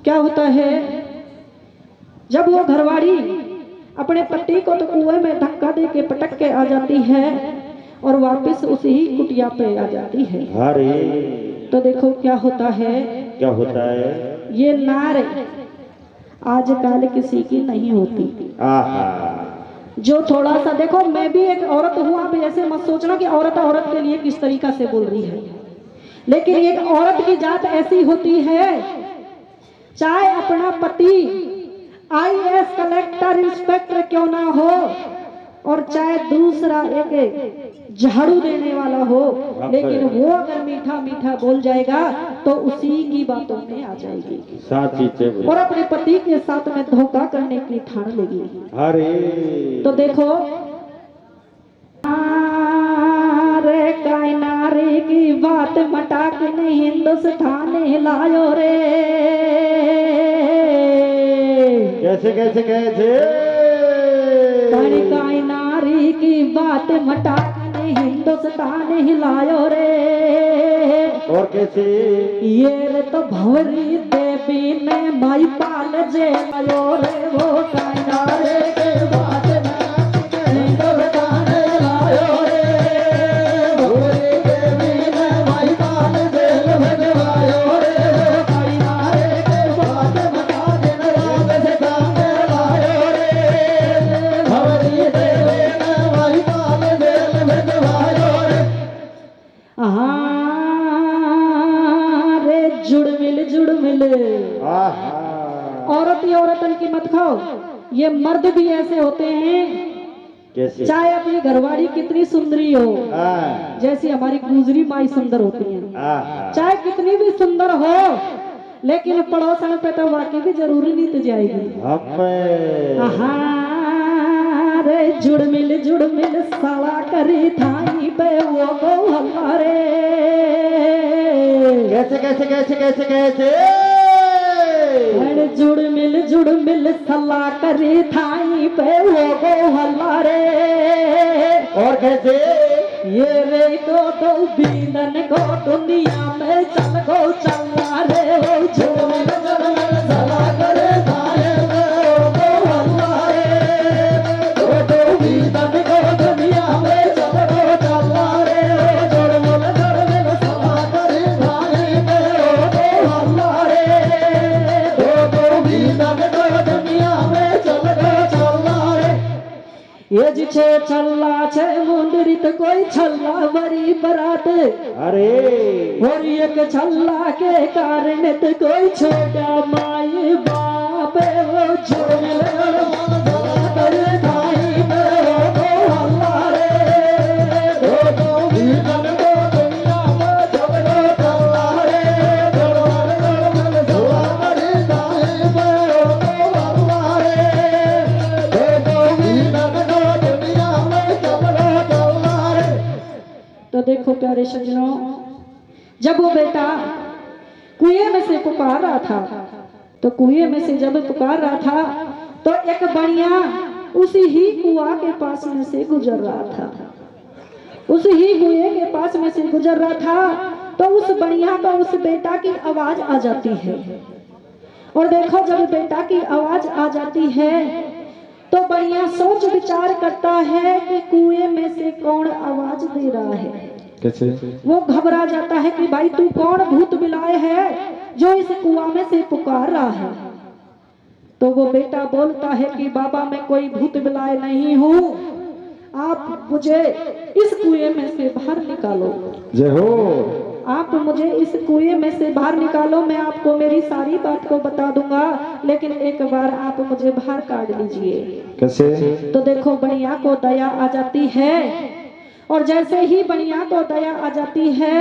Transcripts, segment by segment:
क्या होता है, जब वो घरवाड़ी अपने पति को तो कुएं में धक्का दे के पटक के आ जाती है और वापस उसी ही कुटिया पे आ जाती है। अरे तो देखो क्या होता है, क्या होता है? ये नार आजकल किसी की नहीं होती। आहा जो थोड़ा सा देखो, मैं भी एक औरत हूँ, आप ऐसे मत सोचना कि औरत औरत के लिए किस तरीका से बोल रही है, लेकिन एक औरत की जात ऐसी होती है, चाहे अपना पति आईएएस कलेक्टर इंस्पेक्टर क्यों ना हो और चाहे दूसरा एक झाड़ू देने वाला हो, लेकिन वो अगर मीठा मीठा बोल जाएगा तो उसी की बातों में आ जाएगी, और अपने पति के साथ में धोखा करने की ठान लेगी। अरे तो देखो, रे काई नारी की बात मटाक ने हिंदुस्तान हिलायो रे। कैसे कैसे कैसे? काई नारी की बात मटाक ने हिंदुस्तान हिलायो रे। और कैसे? ये रे तो भंवरी देवी ने माई पाल जे आयो रे, वो काई नारी की बात औरत ही औरतन की मत खाओ, ये मर्द भी ऐसे होते हैं। कैसे? चाहे अपनी घरवाली कितनी सुंदरी हो, जैसी हमारी गुजरी माई सुंदर होती है, चाहे कितनी भी सुंदर हो, लेकिन पड़ोसन पे तो वाकई भी जरूरी नहीं तो जाएगी। रे जुड़ मिल साला करी थाई पे वो गो हमारे। कैसे कैसे कैसे कैसे कैसे? जुड़ मिल सला करी थाई पे वो गो हमारे। और कैसे? ये रे तो बीनन को दुनिया में चल गो चला रे, वो जुड़ मिल सला करे थाई पे वो गो हमारे। तो बीनन को दुनिया में चल गो चला रे, जुड़ मिल सला करे थाई पे वो गो हमारे। ये जिछे छल्ला छे मुंडरित कोई छल्ला मरी बरात। अरे और एक छल्ला के कारण तो कोई छोटा माई बाप, वो जोड़ तो देखो प्यारे सज्जनों, जब वो बेटा कुएं में से पुकार रहा था, तो कुएं में से जब पुकार रहा था तो एक बढ़िया उसी ही कुआं के पास में से गुजर रहा था, उसी ही कुएं के पास में से गुजर रहा था। तो उस बढ़िया को उस बेटा की आवाज आ जाती है, और देखो जब बेटा की आवाज आ जाती है तो बढ़िया सोच विचार करता है कि कुएं में से कौन आवाज दे रहा है। कैसे? वो घबरा जाता है कि भाई तू कौन भूत बिलाए है जो इस कुआं में से पुकार रहा है। तो वो बेटा बोलता है कि बाबा मैं कोई भूत बिलाए नहीं हूँ, आप मुझे इस कुएं में से बाहर निकालो। जय हो। आप मुझे इस कुएं में से बाहर निकालो, मैं आपको मेरी सारी बात को बता दूंगा, लेकिन एक बार आप मुझे बाहर काट लीजिए। कैसे? तो देखो बढ़िया को दया आ जाती है, और जैसे ही बढ़िया को दया आ जाती है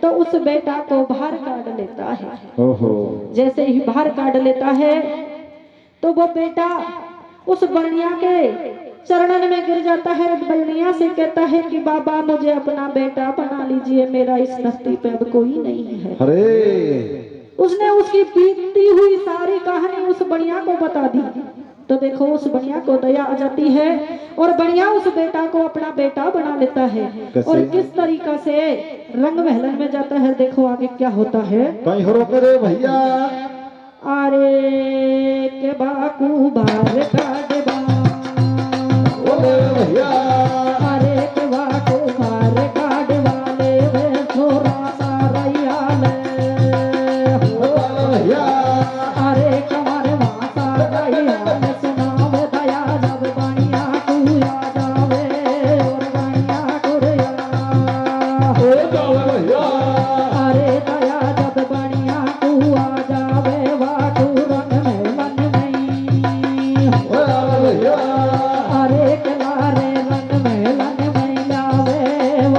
तो उस बेटा को बाहर काट लेता है। ओहो। जैसे ही बाहर काट लेता है तो वो बेटा उस बढ़िया के चरणन में गिर जाता है, बढ़िया से कहता है कि बाबा मुझे अपना बेटा बना लीजिए, मेरा इस धरती पे अब कोई नहीं है। अरे उसने उसकी बीतती हुई सारी कहानी उस बढ़िया को बता दी। तो देखो उस बढ़िया को दया आ जाती है और बढ़िया उस बेटा को अपना बेटा बना लेता है। और किस तरीका से रंग महलन में जाता है, देखो आगे क्या होता है। कहीं हो रोके रे भैया। अरे के बाकू बार काटवा बोले भैया अरे के बाकू बार काटवा ले वे छोरा सारैया ले बोले भैया अरे कमर माता रैया ले सुनावे दया जब बनिया कुया जावे और बनिया कुरिया बोले भैया अरे दया जब बनिया कुआ जावे वाकू रंग में मन में बोले भैया अरे कलारे रंग में लन में लावे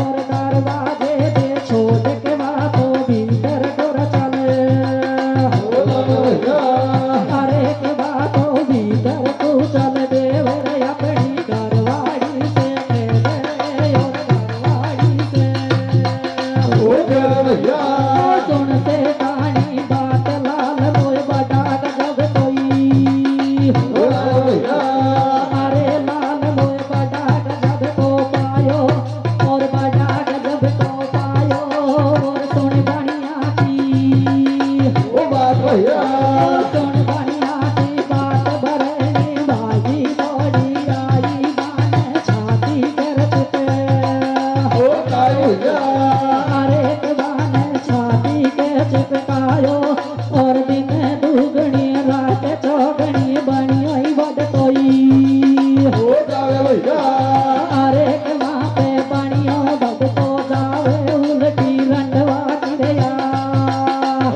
और दरवाजे दे छोड़ के बातों भीतर डोर चले बोले भैया अरे के बातों भीतर तू चल देवर अपनी घरवाड़ी से खेले और घरवाड़ी से बोले भैया सुनते कहानी बात लाल मोय बड़ा गजब कोई बोले भैया अरे लाल मोय बड़ा गजब को पायो और बड़ा गजब को पायो और सुन बढ़िया की ओ बात भैया सुन बढ़िया की बात भरनी भागी दौड़ी आई गाने छाती कर चुके ओ काय भैया अरे गाने छाती के चिपकायो और दिन दुगनी रात चौगनी बनी आई बद कोई ओ जावे भैया अरे वहाँ पे बनियो बद तो जावे उल्टी रंडवा किरया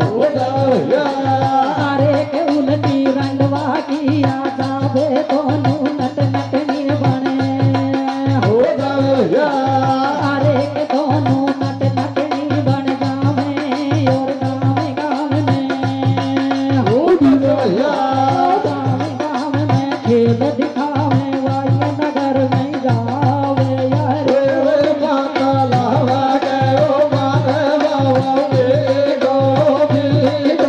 ओ जावे भैया अरे के उल्टी रंडवा किया जावे दोनों नट नटनी बने ओ जावे भैया अरे के दोनों नट नटनी बन जावे और गाँव गाँव में ओ जावे भैया गाँव गाँव में खेल दिखावे वाय नगर में जावे यार रे माता लावा गयो मानवा रे गोविंद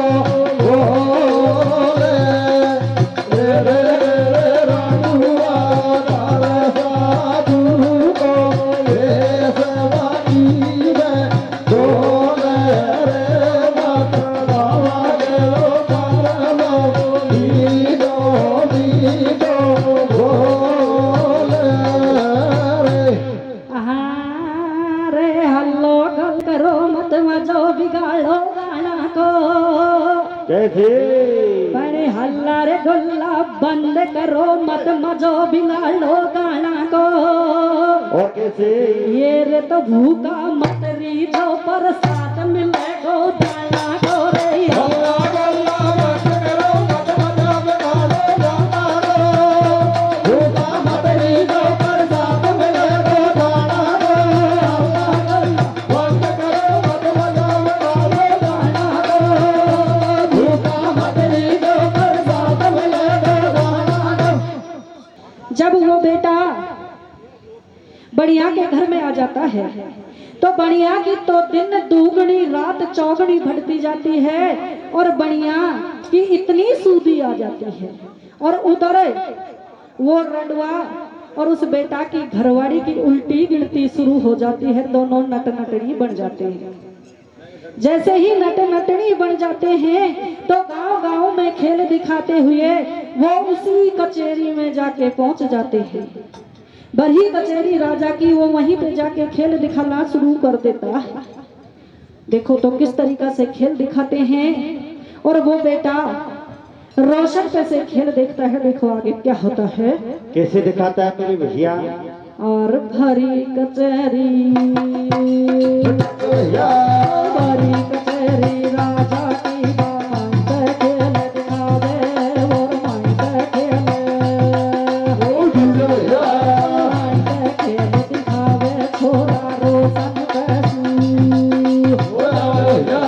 बोले रे रानुआ तारे साधु को रे सवानी में बोले रे माता लावा गयो मानवा रे गोविंद बोले रे रे हल्लो गल करो मत मजो बिगाड़ो गाना को कैसे बड़े हल्ला रे गुल्ला बंद करो मत मजो बिगाड़ो गाना को और कैसे ये रे तो भूखा मत रीझो प्रसाद मिले गो दाना को रे गल्ला गल्ला मत करो मत मजा बिगाड़ो गाना को भूखा मत रीझो प्रसाद मिले गो गाना को मत करो मत मजा बिगाड़ो गाना को भूखा मत रीझो प्रसाद मिले गो गाना को जब वो बेटा बढ़िया के घर में आ जाता है तो बढ़िया की तो दिन दुगनी रात चौगनी बढ़ती जाती है और बढ़िया की इतनी सूदी आ जाती है और उधर वो रडवा और उस बेटा की घरवाड़ी की उल्टी गिनती शुरू हो जाती है। दोनों नट नटनी बन जाते हैं। जैसे ही नट नटनी बन जाते हैं तो गांव गांव में खेल दिखाते हुए वो उसी कचेरी में जाके पहुंच जाते हैं। बड़ी कचेरी राजा की वो वहीं पे जाके खेल दिखाना शुरू कर देता है। देखो तो किस तरीका से खेल दिखाते हैं और वो बेटा रोशन पे से खेल देखता है। देखो आगे क्या होता है। कैसे दिखाता है मेरे भैया और भरी कचेरी भैया भरी कचेरी राजा की माई खेल दिखावे और माई खेल ओ भैया खेल दिखावे छोरा रोशन कैसू ओ भैया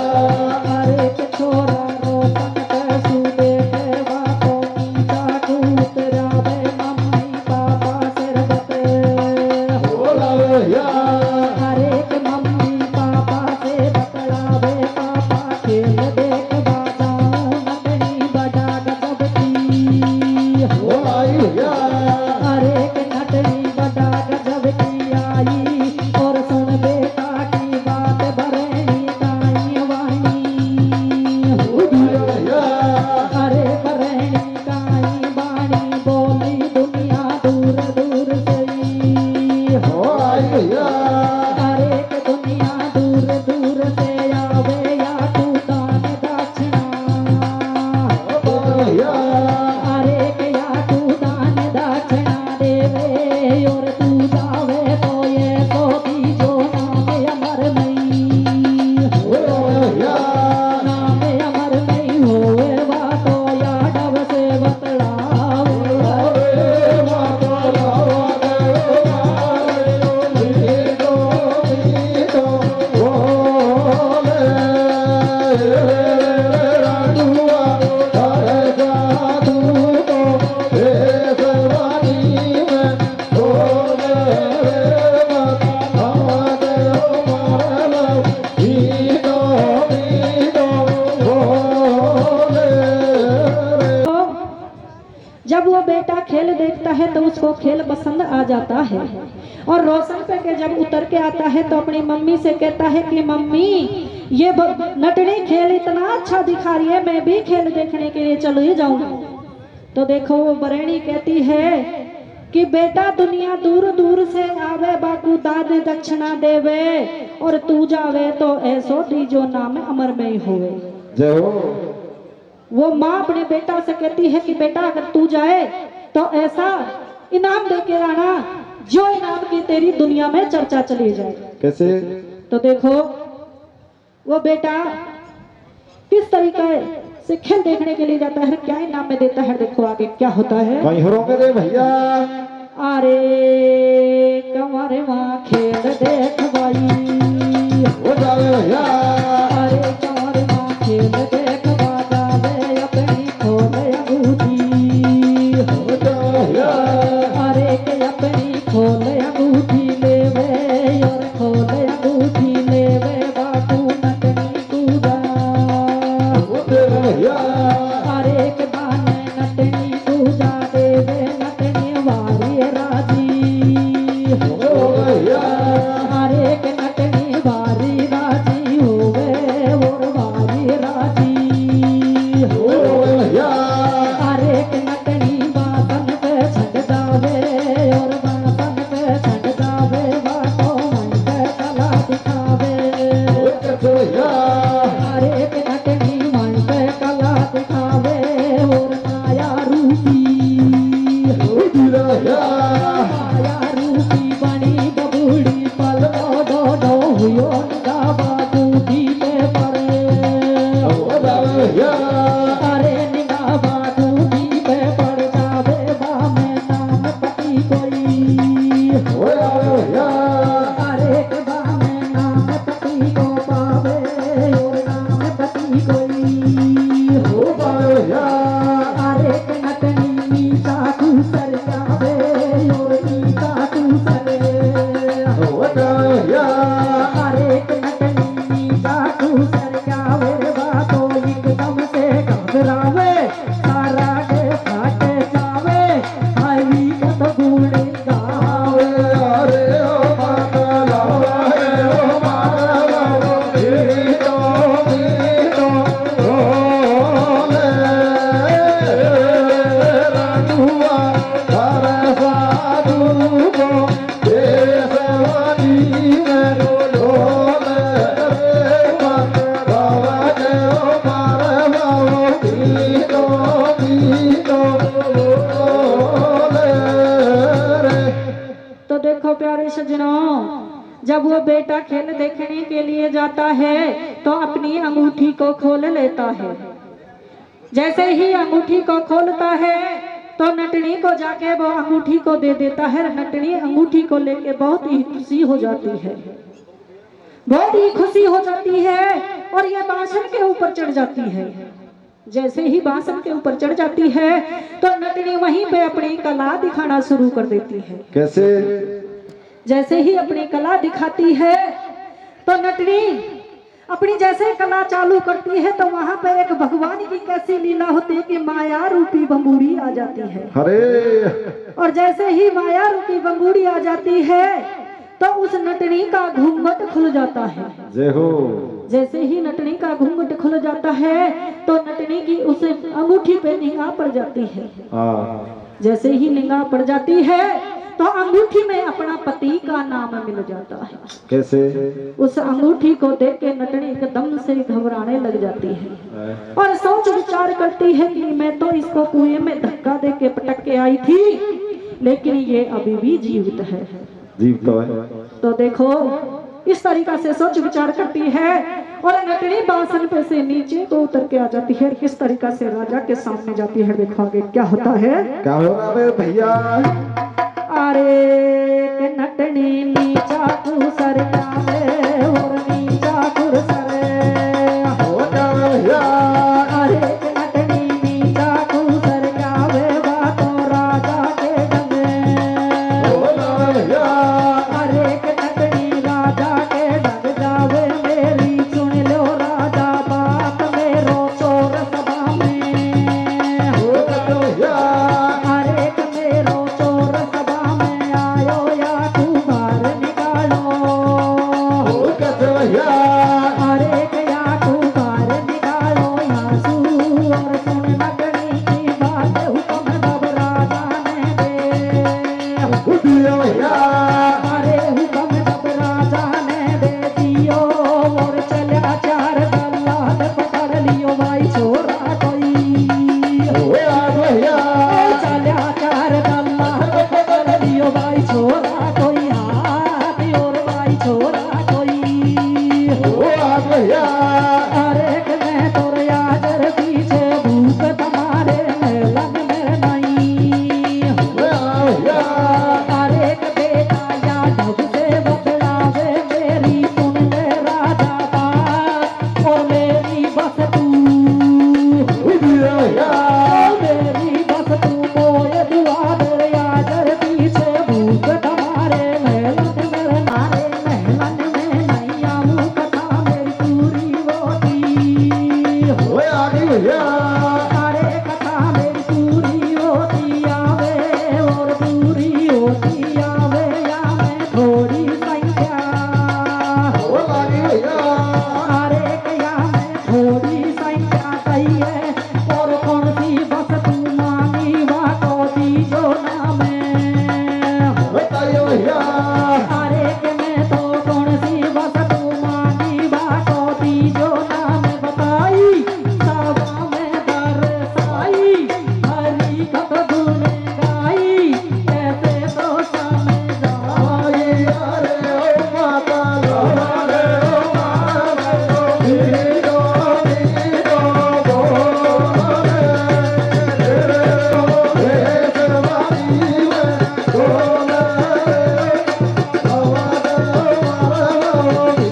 अरे के छोरा रोशन कैसू देखे बातों की चाकू उतरावे मम्मी पापा सिर बते ओ भैया अरे के मम्मी पापा से बतलावे भैया अरे क्या तू दान दक्षिणा देवे और तू जावे तो ये सोती जो नाम अमर नहीं भैया नाम अमर नहीं होवे बातो यादव से बतलावे अरे माता लावा तो बोले राजुआ हर जादू को हे सवानी में बोले माता मारला भीतो बोले जब वो बेटा खेल देखता है तो उसको खेल पसंद आ जाता है और रोशन पे के जब उतर के आता है तो अपनी मम्मी से कहता है कि मम्मी ये नटनी खेल इतना अच्छा दिखा रही है, मैं भी खेल देखने के लिए चली जाऊं। तो देखो वो बरेणी कहती है कि बेटा दुनिया दूर दूर से आवे बाकू दान दक्षिणा देवे और तू जावे तो ऐसो दी जो नाम अमर में ही होवे। जय हो वो माँ अपने बेटा से कहती है कि बेटा अगर तू जाए तो ऐसा इनाम दे के आना जो इनाम की तेरी दुनिया में चर्चा चली जाए। कैसे तो देखो वो बेटा किस तरीके से खेल देखने के लिए जाता है, क्या इनाम में देता है, देखो आगे क्या होता है। कहीं होंगे रे भैया अरे कमारे माँ खेल देख भाई हो जावे भैया अरे कमारे माँ खेल देख बाजावे अपनी खोल अंगूठी हो जावे भैया अरे के अपनी खोल अंगूठी लेवे और खोल अंगूठी लेवे बाबू नटनी कूदा हो जावे भैया अरे के बाने नटनी कूदा देवे नटनी वारी राजी हो भैया अरे के नटनी वारी राजी होवे और वारी राजी हो भैया अरे के नटनी बासन पे छट जावे और बासन पे छट जावे बातो मन पे कला दिखावे हो कैसे भैया अरे के नटनी मन पे कला दिखावे और माया रूपी हो जीरा भैया माया रूपी बनी बबूड़ी पल दो हुयो गावा दूधी पे पड़े हो जावे भैया अरे निगाह दूधी पे पड़ जावे बामे नाम पति कोई हो जावे भैया अरे के बामे नाम पति को पावे और नाम पति कोई हो जावे भैया अरे के नटनी मीठा दूसर जावे और मीठा दूसर हो जावे भैया अरे के नटनी मीठा दूसर जावे बातो एकदम से घबरावे सारा के फाटे जावे आई कत गुण गावे अरे ओ माता लावा ओ माता लावा भीतो बोले राजुआ हर साधु को देशवानी में बोले माता लावा ओ माता भीतो बोले तो देखो प्यारे सज्जनों, जब वो बेटा खेल देखने के लिए जाता है तो अपनी अंगूठी को खोल लेता है। जैसे ही अंगूठी को खोलता है तो नटनी को जाके वो अंगूठी को दे देता है। नटनी अंगूठी को लेके बहुत ही खुशी हो जाती है, बहुत ही खुशी हो जाती है और ये बांसन के ऊपर चढ़ जाती है। जैसे ही बांसन के ऊपर चढ़ जाती है तो नटनी वहीं पे अपनी कला दिखाना शुरू कर देती है। कैसे जैसे ही अपनी कला दिखाती है तो नटनी अपनी जैसे कला चालू करती है तो वहां पे एक भगवान की कैसी लीला होती है कि माया रूपी बंबूरी आ जाती है। अरे और जैसे ही माया रूपी बंबूरी आ जाती है तो उस नटनी का घूंघट खुल जाता है। जय हो जैसे ही नटनी का घूंघट खुल जाता है तो नटनी की उस अंगूठी पे निगाह पड़ जाती है। जैसे ही निगाह पड़ जाती है तो अंगूठी में अपना पति का नाम मिल जाता है। कैसे उस अंगूठी को देख के नटनी एकदम से घबराने लग जाती है और सोच विचार करती है कि मैं तो इसको करके आई थी, लेकिन ये अभी भी जीवित है। जीव तो है। तो देखो इस तरीका से सोच विचार करती है और नटनी बांसन पे से नीचे को उतर के आ जाती है। किस तरीका से राजा के सामने जाती है, देखो आगे क्या होता है। क्या हो रहा है भैया? अरे नटनी नीचा कुसर जावे और नीचा कुसर हो क्या भैया? अरे नटनी नीचा कुसर जावे बातो राजा के डंगे हो क्या भैया? अरे नटनी राजा के डंग जावे मेरी सुन लो राजा बात मेरो चोर सभा में हो क्या भैया? अरे मेरो चोर सभा में आयो या तू बाहर निकालो हो क्या भैया? अरे क्या तू बाहर निकालो यासू और सुन नटनी की बात हुक्म दब राजा ने दे हो दिया भैया? अरे हुक्म दब राजा ने दे दियो और चला चार दल्लाल पकड़ लियो भाई छोरा कोई हो या भैया? चला चार दल्लाल पकड़ लियो भाई छोरा कोई हाथ और भाई छोरा कोई हो या भैया? अरे कि मैं तोर यादर पीछे भूख तुम्हारे मेलन में नहीं हो या भैया? अरे कि बेटा या ढब से बतलावे मेरी सुन ले राजा बात और मेरी बस तू हो दिया भैया? मेरी बस तू मोए दुआ दे यादर पीछे भूख तुम्हारे मेलन में मारे मेलन में नहीं आऊं कथा मेरी पूरी होती हो या भैया? अरे कथा मेरी पूरी होती आवे और पूरी होती आवे या मैं थोड़ी संख्या हो लागी भैया? अरे क्या मैं थोड़ी संख्या कही है और कौन सी बस तू मांगी बातों दी जो ना मैं बताइए भैया? अरे कि मैं तो कौन सी बस तू मांगी बातों दी जो ना मैं बताई सभा में दरसाई हरी कथ धुन गाई कैसे तो समझ आई अरे ओ माता रे ओ माता नीरो नीरो बोले तेरे रे सरवानी में बोले आवाज मारो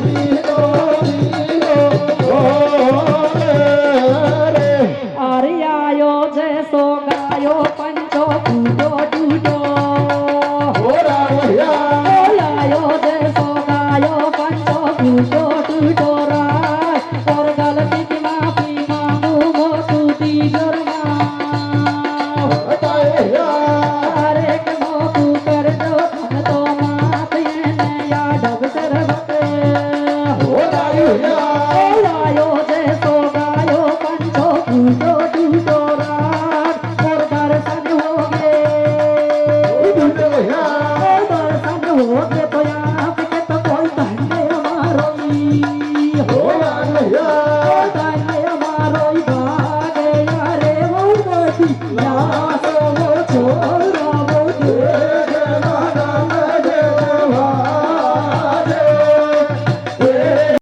नीरो नीरो बोले रे अरे आयो जैसो गायो पंचो टूटो टूटो हो रहा भैया? आयो जैसो गायो पंचो टूटो टूटो राज और गलती की माफी मांगू मोटू दी जुर्मा बताइए भैया? अरे के मोटू कर दो तुम तो मात ये नया ढब सरबत हो लागी भैया? आयो जैसो गायो पंचो टूटो टूटो राज और दर्शन हो गए हो दिया भैया? दर्शन हो गए तो यहाँ के तो कोई धन्य हमारो हो लागी भैया? धन्य हमारो भागे यारे वो गति यार